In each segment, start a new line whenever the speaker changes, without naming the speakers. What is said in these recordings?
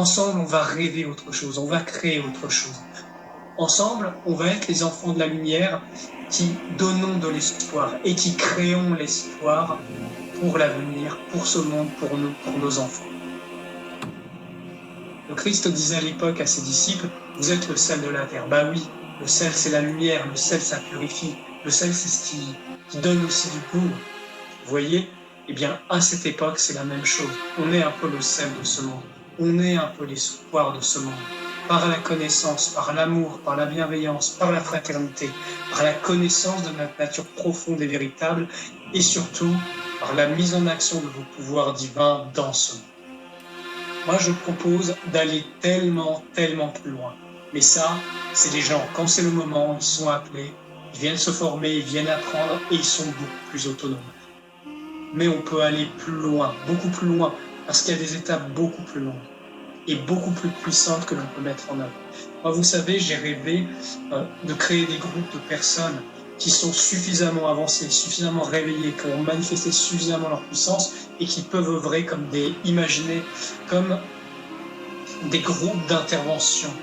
Ensemble, on va rêver autre chose, on va créer autre chose. Ensemble, on va être les enfants de la lumière qui donnons de l'espoir et qui créons l'espoir pour l'avenir, pour ce monde, pour nous, pour nos enfants. Le Christ disait à l'époque à ses disciples, vous êtes le sel de la terre. Bah oui, le sel c'est la lumière, le sel ça purifie, le sel c'est ce qui donne aussi du goût. Vous voyez? Eh bien, à cette époque, c'est la même chose. On est un peu le sel de ce monde. On est un peu l'espoir de ce monde. Par la connaissance, par l'amour, par la bienveillance, par la fraternité, par la connaissance de notre nature profonde et véritable, et surtout par la mise en action de vos pouvoirs divins dans ce monde. Moi, je propose d'aller tellement plus loin. Mais ça, c'est les gens. Quand c'est le moment, ils sont appelés, ils viennent se former, ils viennent apprendre et ils sont beaucoup plus autonomes. Mais on peut aller plus loin, beaucoup plus loin, parce qu'il y a des étapes beaucoup plus longues et beaucoup plus puissantes que l'on peut mettre en œuvre. Moi, vous savez, j'ai rêvé de créer des groupes de personnes qui sont suffisamment avancées, suffisamment réveillées, qui ont manifesté suffisamment leur puissance et qui peuvent œuvrer comme imaginer comme des groupes d'intervention,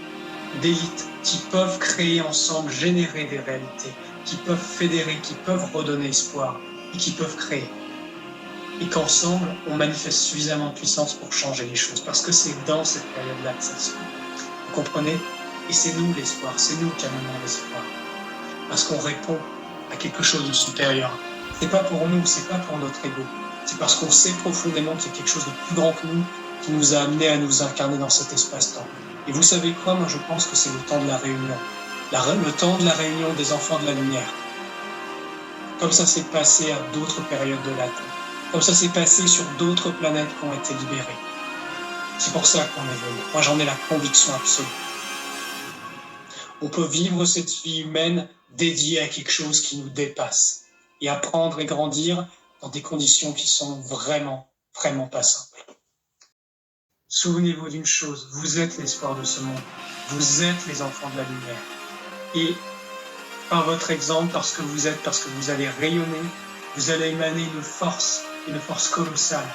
d'élite, qui peuvent créer ensemble, générer des réalités, qui peuvent fédérer, qui peuvent redonner espoir et qui peuvent créer. Et qu'ensemble, on manifeste suffisamment de puissance pour changer les choses. Parce que c'est dans cette période-là que ça se fait. Vous comprenez? Et c'est nous l'espoir, c'est nous qui amenons l'espoir. Parce qu'on répond à quelque chose de supérieur. C'est pas pour nous, c'est pas pour notre ego. C'est parce qu'on sait profondément qu'il y a quelque chose de plus grand que nous qui nous a amenés à nous incarner dans cet espace-temps. Et vous savez quoi? Moi, je pense que c'est le temps de la réunion. Le temps de la réunion des enfants de la lumière. Comme ça s'est passé à d'autres périodes de la Terre. Comme ça s'est passé sur d'autres planètes qui ont été libérées. C'est pour ça qu'on est venu. Moi, j'en ai la conviction absolue. On peut vivre cette vie humaine dédiée à quelque chose qui nous dépasse et apprendre et grandir dans des conditions qui sont vraiment pas simples. Souvenez-vous d'une chose, vous êtes l'espoir de ce monde. Vous êtes les enfants de la lumière. Et par votre exemple, parce que vous allez rayonner, vous allez émaner une force colossale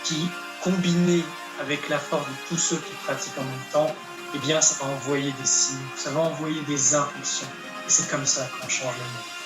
qui, combinée avec la force de tous ceux qui pratiquent en même temps, eh bien, ça va envoyer des signes, ça va envoyer des impulsions. Et c'est comme ça qu'on change le monde.